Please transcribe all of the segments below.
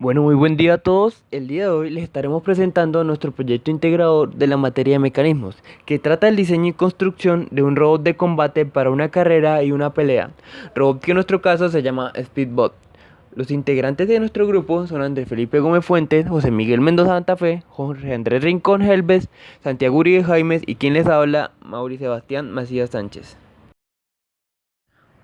Bueno, muy buen día a todos. El día de hoy les estaremos presentando nuestro proyecto integrador de la materia de mecanismos, que trata el diseño y construcción de un robot de combate para una carrera y una pelea, robot que en nuestro caso se llama Speedbot. Los integrantes de nuestro grupo son Andrés Felipe Gómez Fuentes, José Miguel Mendoza Santa Fe, Jorge Andrés Rincón Helves, Santiago Uribe Jaimes y quien les habla, Mauri Sebastián Macías Sánchez.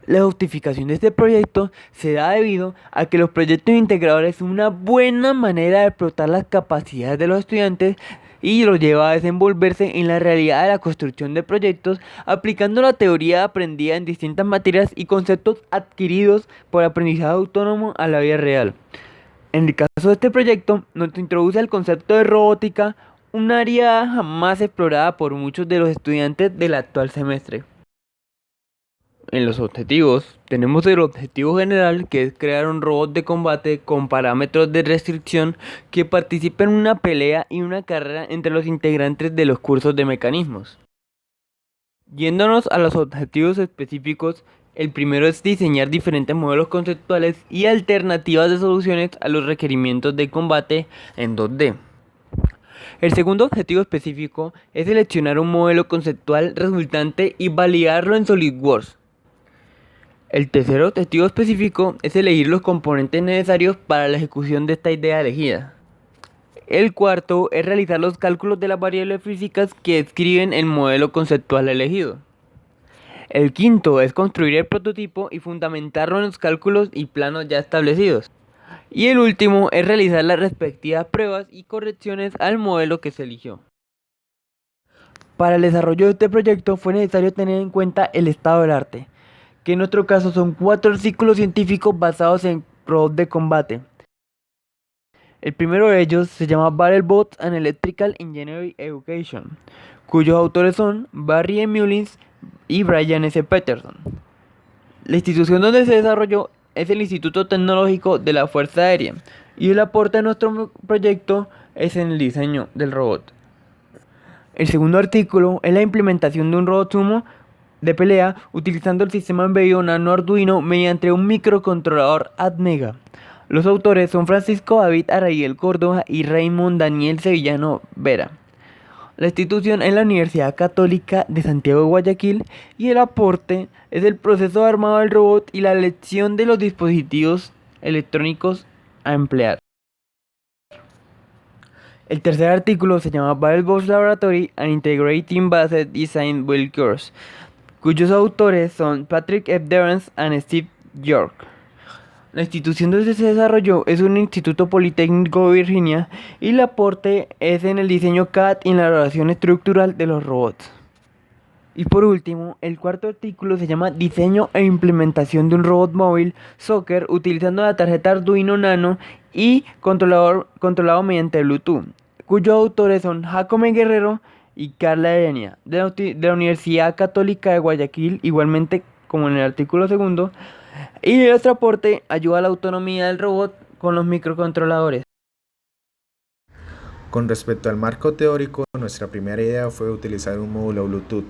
La justificación de este proyecto se da debido a que los proyectos integradores son una buena manera de explotar las capacidades de los estudiantes y los lleva a desenvolverse en la realidad de la construcción de proyectos, aplicando la teoría aprendida en distintas materias y conceptos adquiridos por aprendizaje autónomo a la vida real. En el caso de este proyecto, nos introduce el concepto de robótica, un área jamás explorada por muchos de los estudiantes del actual semestre. En los objetivos, tenemos el objetivo general, que es crear un robot de combate con parámetros de restricción que participe en una pelea y una carrera entre los integrantes de los cursos de mecanismos. Yéndonos a los objetivos específicos, el primero es diseñar diferentes modelos conceptuales y alternativas de soluciones a los requerimientos de combate en 2D. El segundo objetivo específico es seleccionar un modelo conceptual resultante y validarlo en SolidWorks. El tercer objetivo específico es elegir los componentes necesarios para la ejecución de esta idea elegida. El cuarto es realizar los cálculos de las variables físicas que describen el modelo conceptual elegido. El quinto es construir el prototipo y fundamentarlo en los cálculos y planos ya establecidos. Y el último es realizar las respectivas pruebas y correcciones al modelo que se eligió. Para el desarrollo de este proyecto fue necesario tener en cuenta el estado del arte, que en nuestro caso son 4 artículos científicos basados en robots de combate. El primero de ellos se llama Battlebots and Electrical Engineering Education, cuyos autores son Barry E. Mullins y Brian S. Peterson. La institución donde se desarrolló es el Instituto Tecnológico de la Fuerza Aérea, y el aporte de nuestro proyecto es en el diseño del robot. El segundo artículo es la implementación de un robot sumo de pelea utilizando el sistema embebido Nano Arduino mediante un microcontrolador Atmega. Los autores son Francisco David Arraiel Córdoba y Raymond Daniel Sevillano Vera. La institución es la Universidad Católica de Santiago de Guayaquil, y el aporte es el proceso de armado del robot y la elección de los dispositivos electrónicos a emplear. El tercer artículo se llama Battlebots Laboratory and Integrating Based Design Build Course, cuyos autores son Patrick F. Derrance y Steve York. La institución donde se desarrolló es un instituto politécnico de Virginia, y el aporte es en el diseño CAD y en la elaboración estructural de los robots. Y por último, el cuarto artículo se llama Diseño e implementación de un robot móvil Soccer utilizando la tarjeta Arduino Nano y controlado mediante Bluetooth, cuyos autores son Jacome Guerrero y Carla Erenia, de la Universidad Católica de Guayaquil, igualmente como en el artículo segundo. Y nuestro aporte ayuda a la autonomía del robot con los microcontroladores. Con respecto al marco teórico, nuestra primera idea fue utilizar un módulo Bluetooth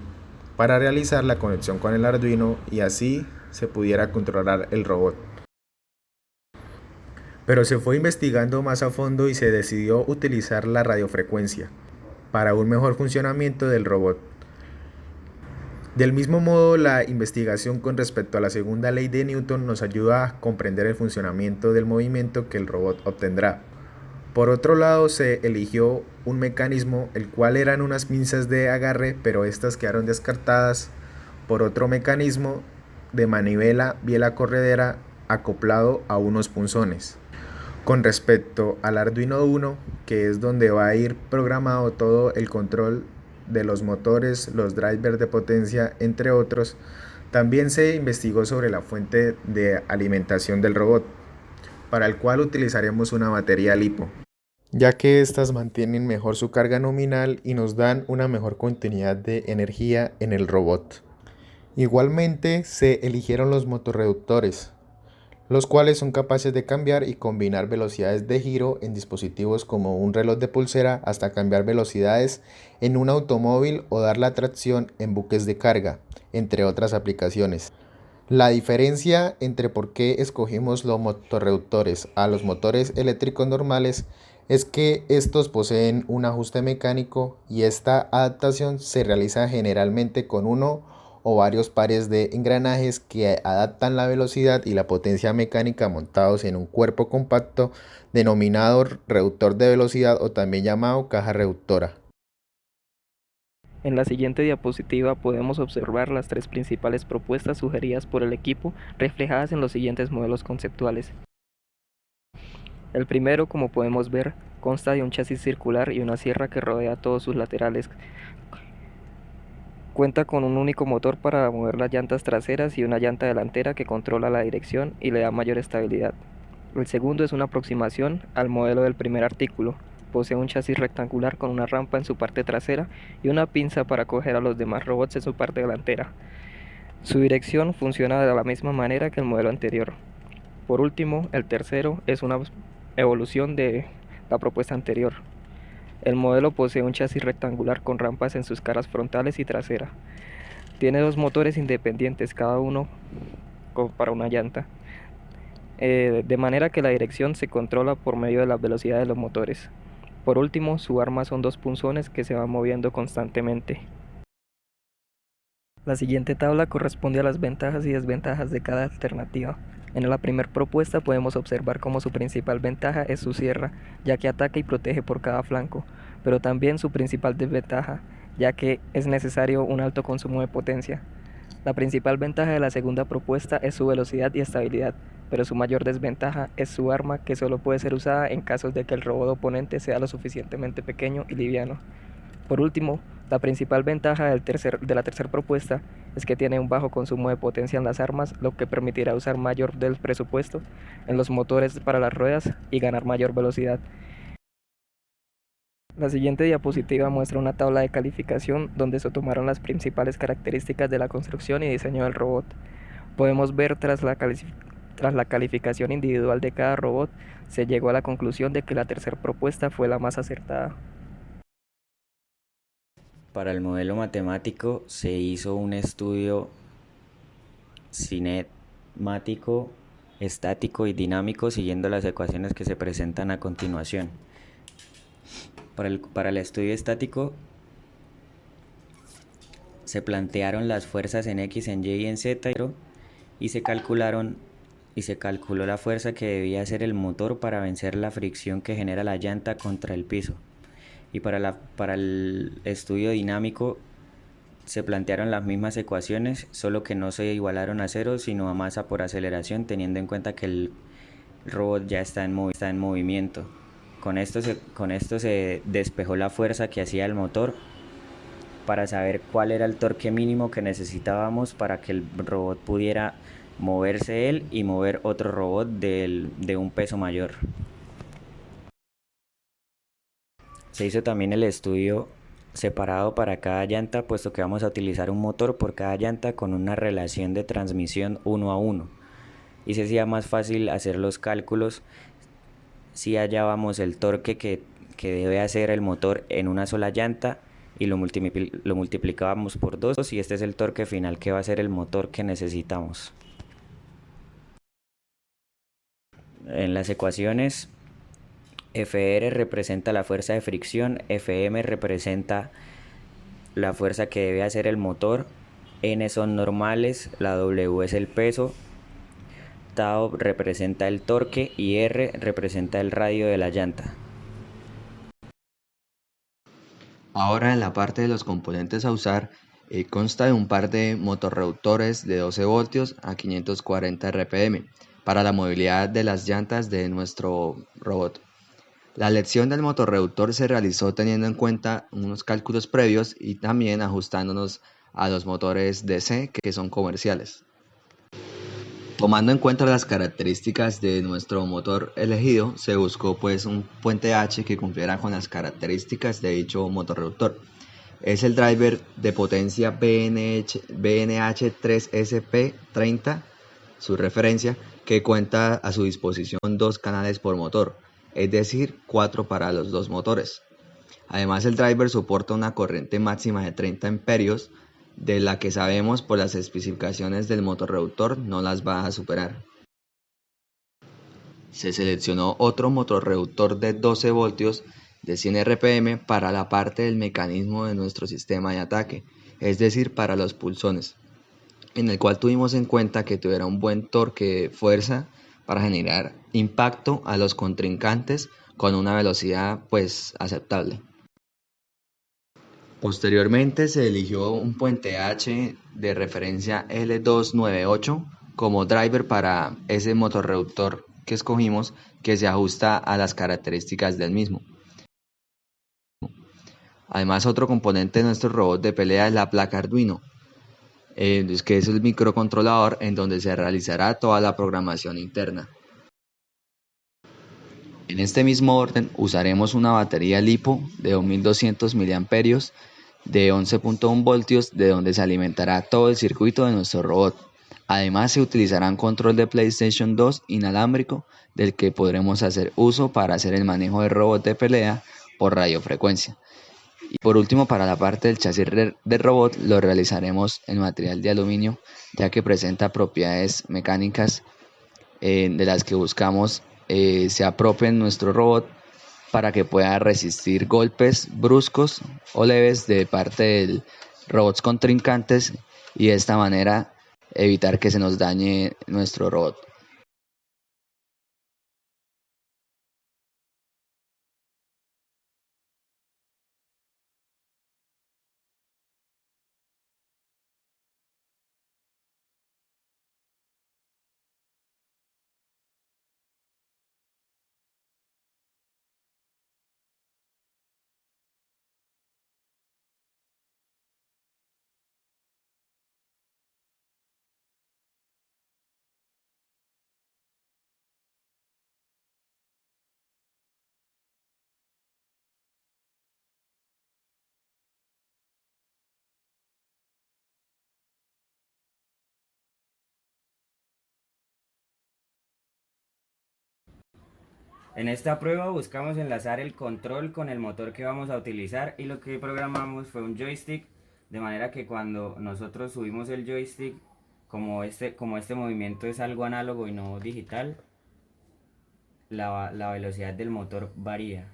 para realizar la conexión con el Arduino y así se pudiera controlar el robot. Pero se fue investigando más a fondo y se decidió utilizar la radiofrecuencia para un mejor funcionamiento del robot. Del mismo modo, la investigación con respecto a la segunda ley de Newton nos ayuda a comprender el funcionamiento del movimiento que el robot obtendrá. Por otro lado, se eligió un mecanismo, el cual eran unas pinzas de agarre, pero estas quedaron descartadas por otro mecanismo de manivela biela corredera acoplado a unos punzones. Con respecto al Arduino Uno, que es donde va a ir programado todo el control de los motores, los drivers de potencia, entre otros, también se investigó sobre la fuente de alimentación del robot, para el cual utilizaremos una batería LiPo, ya que estas mantienen mejor su carga nominal y nos dan una mejor continuidad de energía en el robot. Igualmente se eligieron los motorreductores, los cuales son capaces de cambiar y combinar velocidades de giro en dispositivos como un reloj de pulsera hasta cambiar velocidades en un automóvil o dar la tracción en buques de carga, entre otras aplicaciones. La diferencia entre por qué escogimos los motorreductores a los motores eléctricos normales es que estos poseen un ajuste mecánico y esta adaptación se realiza generalmente con uno o varios pares de engranajes que adaptan la velocidad y la potencia mecánica montados en un cuerpo compacto denominado reductor de velocidad o también llamado caja reductora. En la siguiente diapositiva podemos observar las tres principales propuestas sugeridas por el equipo reflejadas en los siguientes modelos conceptuales. El primero, como podemos ver, consta de un chasis circular y una sierra que rodea todos sus laterales. Cuenta con un único motor para mover las llantas traseras y una llanta delantera que controla la dirección y le da mayor estabilidad. El segundo es una aproximación al modelo del primer artículo. Posee un chasis rectangular con una rampa en su parte trasera y una pinza para coger a los demás robots en su parte delantera. Su dirección funciona de la misma manera que el modelo anterior. Por último, el tercero es una evolución de la propuesta anterior. El modelo posee un chasis rectangular con rampas en sus caras frontales y trasera. Tiene dos motores independientes, cada uno para una llanta, de manera que la dirección se controla por medio de la velocidad de los motores. Por último, su arma son dos punzones que se van moviendo constantemente. La siguiente tabla corresponde a las ventajas y desventajas de cada alternativa. En la primera propuesta podemos observar cómo su principal ventaja es su sierra, ya que ataca y protege por cada flanco, pero también su principal desventaja, ya que es necesario un alto consumo de potencia. La principal ventaja de la segunda propuesta es su velocidad y estabilidad, pero su mayor desventaja es su arma, que solo puede ser usada en casos de que el robot oponente sea lo suficientemente pequeño y liviano. Por último, la principal ventaja de la tercera propuesta es que tiene un bajo consumo de potencia en las armas, lo que permitirá usar mayor del presupuesto en los motores para las ruedas y ganar mayor velocidad. La siguiente diapositiva muestra una tabla de calificación donde se tomaron las principales características de la construcción y diseño del robot. Podemos ver tras la calificación individual de cada robot, se llegó a la conclusión de que la tercera propuesta fue la más acertada. Para el modelo matemático se hizo un estudio cinemático, estático y dinámico siguiendo las ecuaciones que se presentan a continuación. Para el estudio estático se plantearon las fuerzas en X, en Y y en Z y se calculó la fuerza que debía hacer el motor para vencer la fricción que genera la llanta contra el piso. Y para el estudio dinámico se plantearon las mismas ecuaciones, solo que no se igualaron a cero, sino a masa por aceleración, teniendo en cuenta que el robot ya está en movimiento. Con esto se despejó la fuerza que hacía el motor para saber cuál era el torque mínimo que necesitábamos para que el robot pudiera moverse él y mover otro robot de un peso mayor. Se hizo también el estudio separado para cada llanta, puesto que vamos a utilizar un motor por cada llanta con una relación de transmisión 1:1. Y se hacía más fácil hacer los cálculos si hallábamos el torque que debe hacer el motor en una sola llanta y lo multiplicábamos por 2, y este es el torque final que va a ser el motor que necesitamos. En las ecuaciones, Fr representa la fuerza de fricción, Fm representa la fuerza que debe hacer el motor, N son normales, la W es el peso, Tau representa el torque y R representa el radio de la llanta. Ahora en la parte de los componentes a usar, consta de un par de motorreductores de 12 voltios a 540 RPM para la movilidad de las llantas de nuestro robot. La elección del motorreductor se realizó teniendo en cuenta unos cálculos previos y también ajustándonos a los motores DC que son comerciales. Tomando en cuenta las características de nuestro motor elegido, se buscó pues un puente H que cumpliera con las características de dicho motorreductor. Es el driver de potencia BNH3SP30, su referencia, que cuenta a su disposición 2 canales por motor, es decir, 4 para los dos motores. Además, el driver soporta una corriente máxima de 30 amperios de la que sabemos por las especificaciones del motorreductor no las va a superar. Se seleccionó otro motorreductor de 12 voltios de 100 RPM para la parte del mecanismo de nuestro sistema de ataque, es decir, para los pulsones, en el cual tuvimos en cuenta que tuviera un buen torque de fuerza para generar impacto a los contrincantes con una velocidad aceptable. Posteriormente se eligió un puente H de referencia L298 como driver para ese motorreductor que escogimos, que se ajusta a las características del mismo. Además, otro componente de nuestro robot de pelea es la placa Arduino, que es el microcontrolador en donde se realizará toda la programación interna. En este mismo orden usaremos una batería LiPo de 2200 mAh de 11.1 voltios, de donde se alimentará todo el circuito de nuestro robot. Además se utilizará un control de PlayStation 2 inalámbrico, del que podremos hacer uso para hacer el manejo del robot de pelea por radiofrecuencia. Y por último, para la parte del chasis del robot lo realizaremos en material de aluminio, ya que presenta propiedades mecánicas de las que buscamos se apropien nuestro robot para que pueda resistir golpes bruscos o leves de parte de robots contrincantes y de esta manera evitar que se nos dañe nuestro robot. En esta prueba buscamos enlazar el control con el motor que vamos a utilizar, y lo que programamos fue un joystick, de manera que cuando nosotros subimos el joystick, como este movimiento es algo análogo y no digital, la velocidad del motor varía.